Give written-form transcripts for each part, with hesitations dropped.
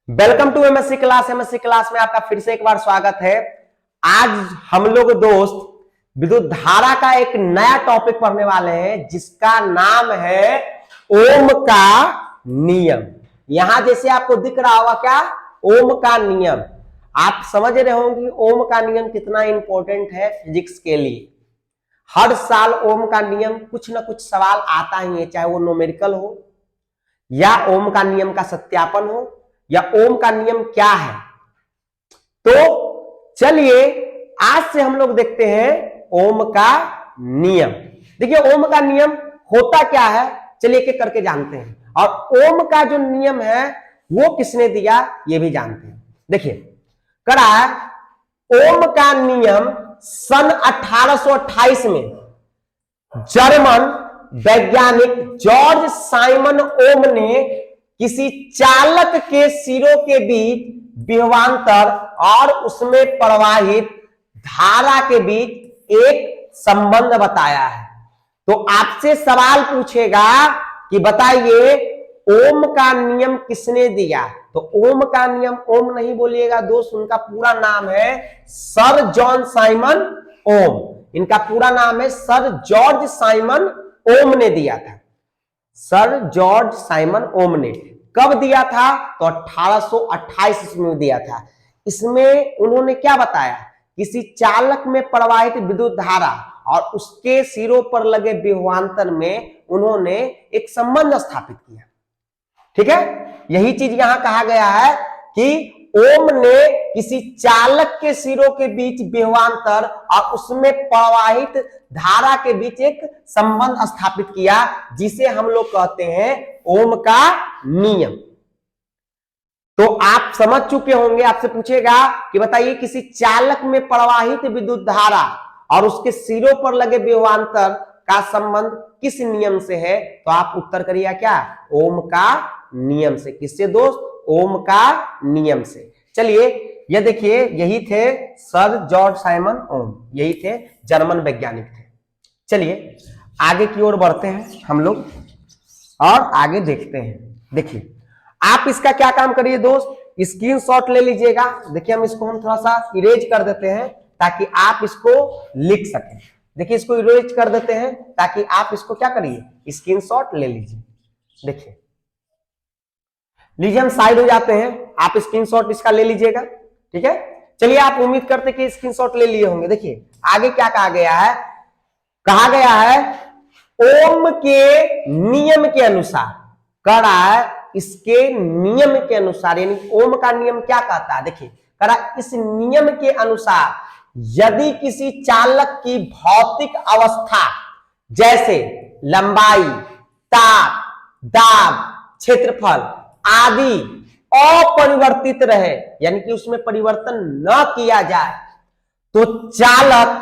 Welcome to MSc class. MSc class में आपका फिर से एक बार स्वागत है। आज हम लोग दोस्त विद्युत धारा का एक नया टॉपिक पढ़ने वाले हैं जिसका नाम है ओम का नियम। यहां जैसे आपको दिख रहा होगा क्या, ओम का नियम। आप समझ रहे होंगे ओम का नियम कितना इंपॉर्टेंट है फिजिक्स के लिए। हर साल ओम का नियम कुछ ना कुछ सवाल आता ही है, चाहे वो न्यूमेरिकल हो या ओम का नियम का सत्यापन हो या ओम का नियम क्या है। तो चलिए आज से हम लोग देखते हैं ओम का नियम। देखिए ओम का नियम होता क्या है, चलिए एक एक करके जानते हैं। और ओम का जो नियम है वो किसने दिया ये भी जानते हैं। देखिए करा ओम का नियम सन 1828 में जर्मन वैज्ञानिक जॉर्ज साइमन ओम ने किसी चालक के सिरों के बीच विभवांतर और उसमें प्रवाहित धारा के बीच एक संबंध बताया है। तो आपसे सवाल पूछेगा कि बताइए ओम का नियम किसने दिया। तो ओम का नियम ओम नहीं बोलिएगा दोस्त, उनका पूरा नाम है सर जॉन साइमन ओम। इनका पूरा नाम है सर जॉर्ज साइमन ओम ने दिया था। सर जॉर्ज साइमन ओम ने कब दिया था तो 1828 ईस्वी में दिया था। इसमें उन्होंने क्या बताया, किसी चालक में प्रवाहित विद्युत धारा और उसके सिरों पर लगे विभवांतर में उन्होंने एक संबंध स्थापित किया। ठीक है, यही चीज यहां कहा गया है कि ओम ने किसी चालक के सिरों के बीच विभवांतर और उसमें प्रवाहित धारा के बीच एक संबंध स्थापित किया जिसे हम लोग कहते हैं ओम का नियम। तो आप समझ चुके होंगे, आपसे पूछेगा कि बताइए किसी चालक में प्रवाहित विद्युत धारा और उसके सिरों पर लगे विभवांतर का संबंध किस नियम से है, तो आप उत्तर करिए क्या, ओम का नियम से। किससे दोस्त, ओम का नियम से। चलिए ये देखिए यही थे सर जॉर्ज साइमन ओम, यही थे जर्मन वैज्ञानिक थे। चलिए आगे की ओर बढ़ते हैं हम लोग और आगे देखते हैं। देखिए आप इसका क्या काम करिए दोस्त, स्क्रीनशॉट ले लीजिएगा। देखिए हम इसको थोड़ा सा इरेज कर देते हैं ताकि आप इसको लिख सकें। देखिए इसको इरेज कर देते हैं ताकि आप इसको क्या करिए, स्क्रीनशॉट ले लीजिए। देखिए लीजिए हम साइड हो जाते हैं, आप स्क्रीनशॉट इसका ले लीजिएगा। ठीक है, चलिए आप उम्मीद करते कि स्क्रीनशॉट ले लिए होंगे। देखिए आगे क्या कहा गया है, कहा गया है ओम के नियम के अनुसार, कह रहा है इसके नियम के अनुसार, यानी ओम का नियम क्या कहता है। देखिए कह रहा इस नियम के अनुसार यदि किसी चालक की भौतिक अवस्था जैसे लंबाई, ताप, दाब, क्षेत्रफल आदि अपरिवर्तित रहे, यानी कि उसमें परिवर्तन न किया जाए, तो चालक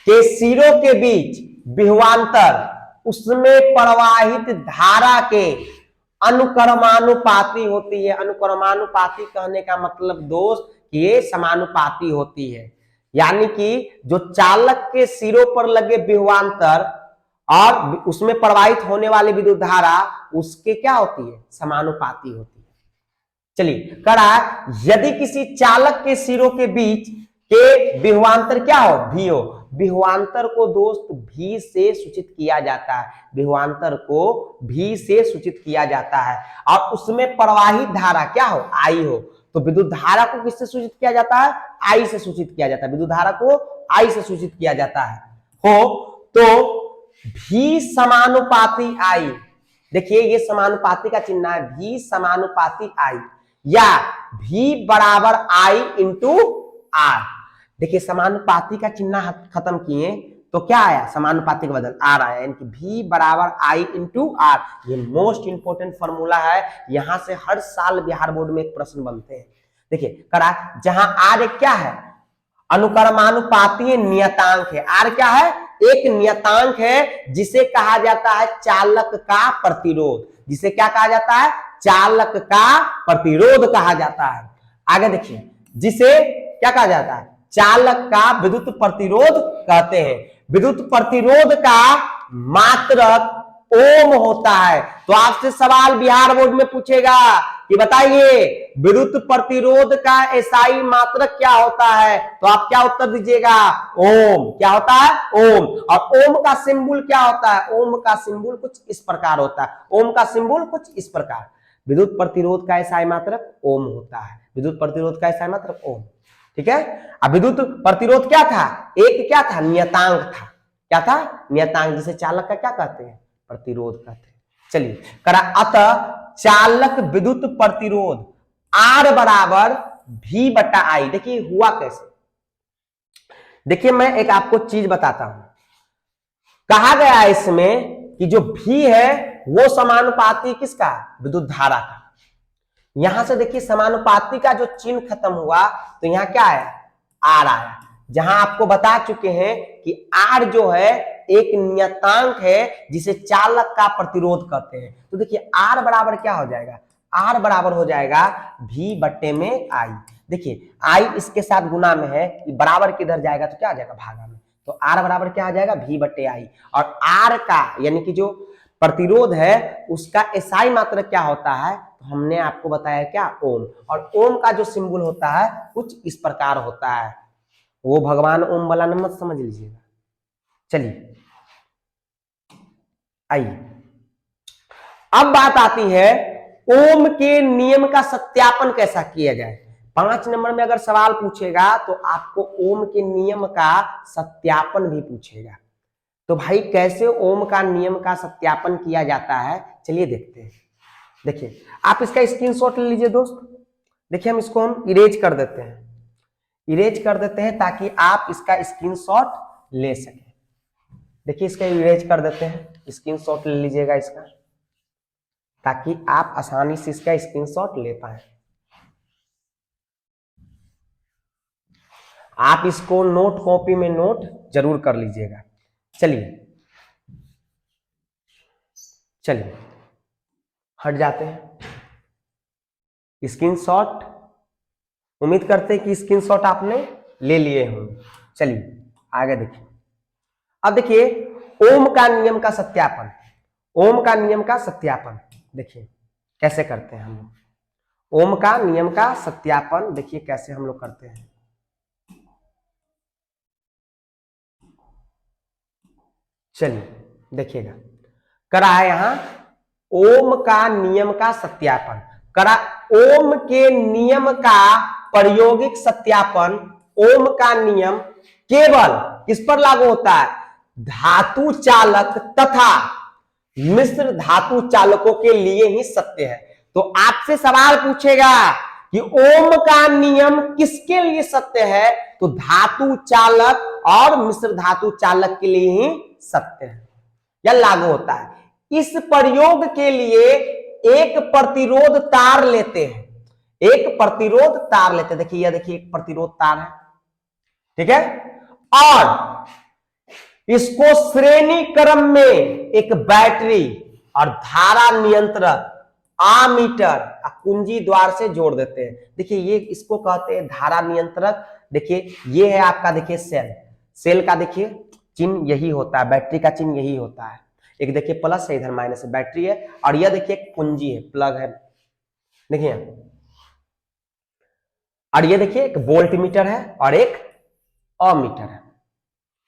के सिरों के बीच विभवांतर उसमें प्रवाहित धारा के अनुक्रमानुपाती होती है। अनुक्रमानुपाती कहने का मतलब दोस्त कि ये समानुपाती होती है, यानी कि जो चालक के सिरों पर लगे विभवांतर और उसमें प्रवाहित होने वाली विद्युत धारा उसके क्या होती है, समानुपाती होती है। चलिए कह रहा है यदि किसी चालक के सिरों के बीच के विभवांतर क्या हो, भी हो। विभवांतर को दोस्त भी से सूचित किया जाता है, विभवांतर को भी से सूचित किया जाता है और उसमें प्रवाहित धारा क्या हो, आई हो। तो विद्युत धारा को किससे सूचित किया जाता है, आई से सूचित किया जाता है। विद्युत धारा को आई से सूचित किया जाता है हो तो भी समानुपाती आई। देखिए ये समानुपाती का चिन्ह है, भी समानुपाती आई या भी बराबर आई इंटू आर। देखिए समानुपाती का चिन्ह खत्म किए तो क्या आया, समानुपाती के बदल आर आया, यानी कि भी बराबर आई इंटू आर। ये मोस्ट इंपोर्टेंट फॉर्मूला है, यहां से हर साल बिहार बोर्ड में एक प्रश्न बनते हैं। देखिए करा जहां आर एक क्या है, अनुक्रमानुपातीय नियतांक है। आर क्या है, एक नियतांक है जिसे कहा जाता है चालक का प्रतिरोध। जिसे क्या कहा जाता है, चालक का प्रतिरोध कहा जाता है। आगे देखिए जिसे क्या कहा जाता है, चालक का विद्युत प्रतिरोध कहते हैं। विद्युत प्रतिरोध का मात्रक ओम होता है। तो आपसे सवाल बिहार बोर्ड में पूछेगा कि बताइए विद्युत प्रतिरोध का एसआई मात्रक क्या होता है, तो आप क्या उत्तर दीजिएगा, ओम। क्या होता है, ओम। और ओम का सिंबल क्या होता है, ओम का सिंबल कुछ इस प्रकार होता है, ओम का सिंबल कुछ इस प्रकार। विद्युत प्रतिरोध का एसआई मात्रक ओम होता है, विद्युत प्रतिरोध का एसआई मात्रक ओम। ठीक है। अब विद्युत प्रतिरोध क्या था, एक क्या था, नियतांक था। क्या था, नियतांक, जिसे चालक का क्या कहते हैं, प्रतिरोध कहते हैं। चलिए करा, अतः चालक विद्युत प्रतिरोध R बराबर V बटा I। देखिए हुआ कैसे, देखिए मैं एक आपको चीज बताता हूं। कहा गया है इसमें कि जो V है वो समानुपाती किसका, विद्युत धारा का। यहां से देखिए समानुपाती का जो चिन्ह खत्म हुआ तो यहां क्या है, R आया। जहां आपको बता चुके हैं कि R जो है एक नियतांक है जिसे चालक का प्रतिरोध कहते हैं। तो देखिए R बराबर क्या हो जाएगा, R बराबर हो जाएगा V बट्टे में I। देखिए I इसके साथ गुना में है, बराबर किधर जाएगा तो क्या आ जाएगा, भागा में। तो R बराबर क्या आ जाएगा, V बट्टे I। और R का यानी कि जो प्रतिरोध है उसका एसआई मात्रक क्या होता है, तो हमने आपको बताया क्या, ओम। और ओम का जो सिंबल होता है कुछ इस प्रकार होता है, वो भगवान ओम वाला नंबर समझ लीजिएगा। चलिए आइए, अब बात आती है ओम के नियम का सत्यापन कैसा किया जाए। 5 नंबर में अगर सवाल पूछेगा तो आपको ओम के नियम का सत्यापन भी पूछेगा। तो भाई कैसे ओम का नियम का सत्यापन किया जाता है, चलिए देखते हैं। देखिए आप इसका स्क्रीनशॉट ले लीजिए दोस्त। देखिए हम इसको हम इरेज कर देते हैं, इरेज कर देते हैं ताकि आप इसका स्क्रीनशॉट ले सकें। देखिए इसका इरेज कर देते हैं, स्क्रीनशॉट ले लीजिएगा इसका, ताकि आप आसानी से इसका स्क्रीनशॉट ले पाए। आप इसको नोट कॉपी में नोट जरूर कर लीजिएगा। चलिए चलिए हट जाते हैं, स्क्रीनशॉट, उम्मीद करते हैं कि स्क्रीनशॉट आपने ले लिए होंगे। चलिए आगे देखिए। अब देखिए ओम का नियम का सत्यापन, ओम का नियम का सत्यापन देखिए कैसे करते हैं हम लोग। ओम का नियम का सत्यापन देखिए कैसे हम लोग करते हैं। चलिए देखिएगा, करा है यहां ओम का नियम का सत्यापन, करा ओम के नियम का प्रायोगिक सत्यापन। ओम का नियम केवल किस पर लागू होता है, धातु चालक तथा मिश्र धातु चालकों के लिए ही सत्य है। तो आपसे सवाल पूछेगा कि ओम का नियम किसके लिए सत्य है, तो धातु चालक और मिश्र धातु चालक के लिए ही सत्य है या लागू होता है। इस प्रयोग के लिए एक प्रतिरोध तार लेते हैं, एक प्रतिरोध तार लेते हैं। देखिए यह देखिए एक प्रतिरोध तार है, ठीक है, और इसको श्रेणी क्रम में एक बैटरी और धारा नियंत्रक आमीटर कुंजी द्वार से जोड़ देते हैं। देखिए ये इसको कहते हैं धारा नियंत्रक। देखिए ये है आपका, देखिए सेल, सेल का देखिए चिन्ह यही होता है, बैटरी का चिन्ह यही होता है। एक देखिए प्लस है, इधर माइनस है, बैटरी है, और यह देखिए कुंजी है, प्लग है, देखिए। और ये देखिए एक वोल्ट मीटर है और एक अमीटर है,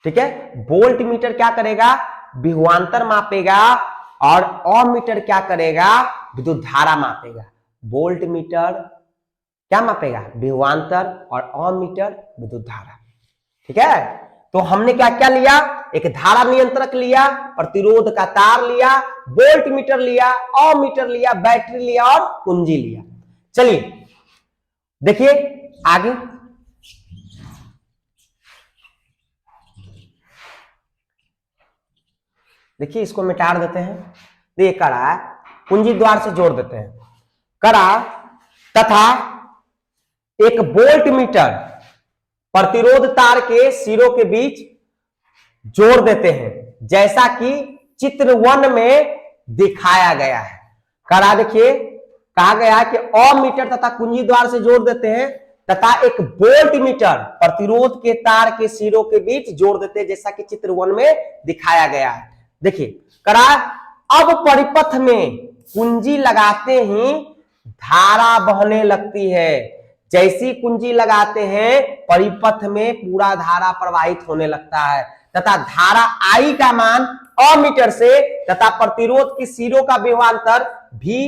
ठीक है। वोल्ट मीटर क्या करेगा, विभवांतर मापेगा, और अमीटर क्या करेगा, विद्युत धारा मापेगा। वोल्ट मीटर क्या मापेगा, विभवांतर, और अमीटर विद्युत धारा, ठीक है। तो हमने क्या क्या लिया, एक धारा नियंत्रक लिया, प्रतिरोध का तार लिया, वोल्ट मीटर लिया, अमीटर लिया, बैटरी लिया और कुंजी लिया। चलिए देखिए आगे, देखिए इसको मिटा देते हैं। देखिए करा कुंजी द्वार से जोड़ देते हैं, करा तथा एक वोल्ट मीटर प्रतिरोध तार के सिरों के बीच जोड़ देते हैं, जैसा कि चित्र 1 में दिखाया गया है। करा देखिए कहा गया कि अमीटर तथा कुंजी द्वार से जोड़ देते हैं तथा एक वोल्ट मीटर प्रतिरोध के तार के सिरों के बीच जोड़ देते हैं, जैसा कि चित्र 1 में दिखाया गया है। देखिए करा अब परिपथ में कुंजी लगाते ही धारा बहने लगती है। जैसी कुंजी लगाते हैं परिपथ में पूरा धारा प्रवाहित होने लगता है तथा धारा I का मान अमीटर से तथा प्रतिरोध की सिरों का विभवांतर भी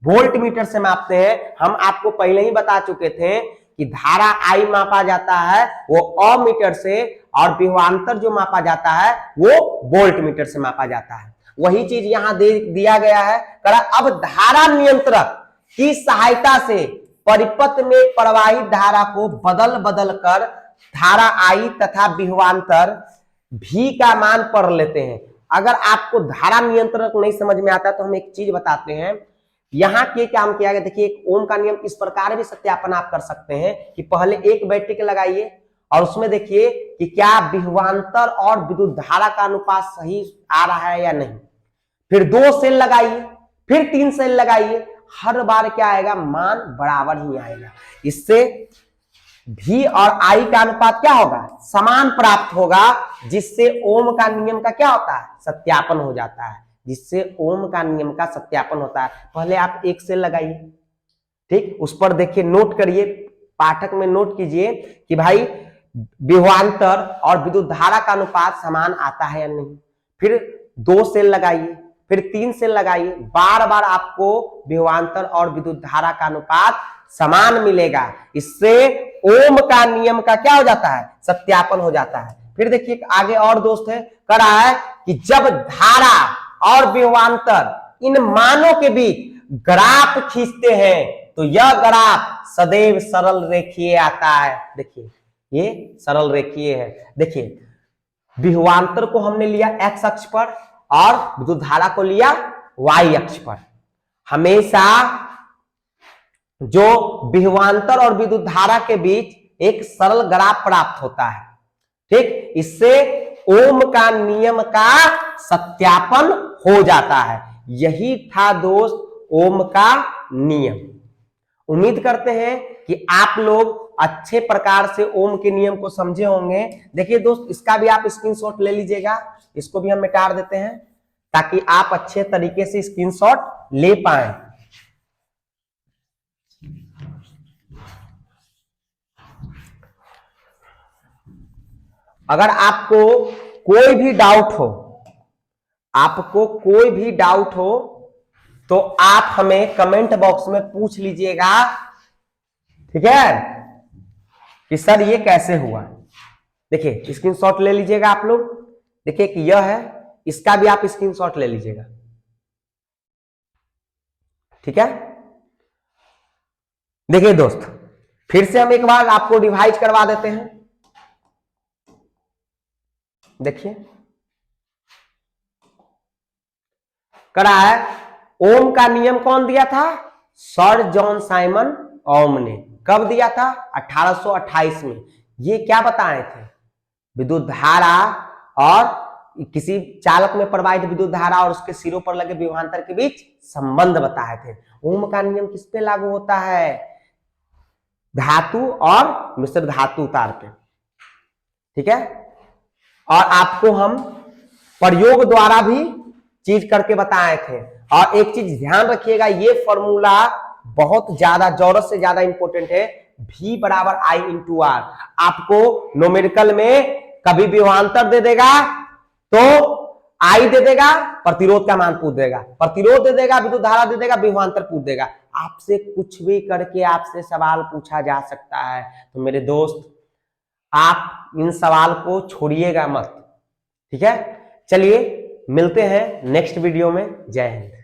वोल्ट मीटर से मापते हैं। हम आपको पहले ही बता चुके थे कि धारा I मापा जाता है वो अमीटर से और विभवांतर जो मापा जाता है वो वोल्ट मीटर से मापा जाता है। वही चीज यहां दिया गया है। अब धारा नियंत्रक की सहायता से परिपथ में प्रवाहित धारा को बदल बदल कर धारा I तथा विभवांतर V का मान पढ़ लेते हैं। अगर आपको धारा नियंत्रक नहीं समझ में आता तो हम एक चीज बताते हैं। यहां के काम किया गया, देखिए एक ओम का नियम इस प्रकार भी सत्यापन आप कर सकते हैं कि पहले एक बैटरी के लगाइए और उसमें देखिए कि क्या विभवांतर और विद्युत धारा का अनुपात सही आ रहा है या नहीं। फिर 2 सेल लगाइए, फिर 3 सेल लगाइए, हर बार क्या आएगा, मान बराबर ही आएगा। इससे V और I का अनुपात क्या होगा, समान प्राप्त होगा, जिससे ओम का नियम का क्या होता है, सत्यापन हो जाता है। जिससे ओम का नियम का सत्यापन होता है। पहले आप एक सेल लगाइए, ठीक, उस पर देखिए, नोट करिए, पाठक में नोट कीजिए कि भाई विभवांतर और विद्युत धारा का अनुपात समान आता है या नहीं। फिर 2 सेल लगाइए, फिर 3 सेल लगाइए, बार बार आपको विभवांतर और विद्युत धारा का अनुपात समान मिलेगा। इससे ओम का नियम का क्या हो जाता है, सत्यापन हो जाता है। फिर देखिए आगे और दोस्त है, कह रहा है कि जब धारा और विभवांतर इन मानों के बीच ग्राफ खींचते हैं तो यह ग्राफ सदैव सरल रेखीय आता है। देखिए ये सरल रेखीय है। देखिए विभवांतर को हमने लिया x अक्ष पर और विद्युत धारा को लिया y अक्ष पर। हमेशा जो विभवांतर और विद्युत धारा के बीच एक सरल ग्राफ प्राप्त होता है, ठीक, इससे ओम का नियम का सत्यापन हो जाता है। यही था दोस्त ओम का नियम। उम्मीद करते हैं कि आप लोग अच्छे प्रकार से ओम के नियम को समझे होंगे। देखिए दोस्त, इसका भी आप स्क्रीनशॉट ले लीजिएगा, इसको भी हम मिटा देते हैं ताकि आप अच्छे तरीके से स्क्रीनशॉट ले पाएं। अगर आपको कोई भी डाउट हो तो आप हमें कमेंट बॉक्स में पूछ लीजिएगा, ठीक है, कि सर ये कैसे हुआ। देखिए स्क्रीनशॉट ले लीजिएगा आप लोग। देखिए कि यह है, इसका भी आप स्क्रीनशॉट ले लीजिएगा, ठीक है। देखिए दोस्त, फिर से हम एक बार आपको रिवाइज करवा देते हैं। देखिए करा है, ओम का नियम कौन दिया था, सर जॉन साइमन ओम ने। कब दिया था, 1828 में। ये क्या बताए थे, विद्युत धारा और किसी चालक में प्रवाहित विद्युत धारा और उसके सिरों पर लगे विभवांतर के बीच संबंध बताए थे। ओम का नियम किस पे लागू होता है, धातु और मिश्र धातु तार पे, ठीक है। और आपको हम प्रयोग द्वारा भी चीज करके बताए थे। और एक चीज ध्यान रखिएगा, ये फॉर्मूला बहुत ज्यादा, जरूरत से ज्यादा इंपॉर्टेंट है। V बराबर I इंटू R। आपको न्यूमेरिकल में कभी विभवांतर दे देगा तो I दे देगा, प्रतिरोध का मान पूछ देगा, प्रतिरोध दे देगा, विद्युत धारा दे देगा, विभवांतर पूछ देगा। आपसे कुछ भी करके आपसे सवाल पूछा जा सकता है। तो मेरे दोस्त, आप इन सवाल को छोड़िएगा मत, ठीक है। चलिए मिलते हैं नेक्स्ट वीडियो में। जय हिंद।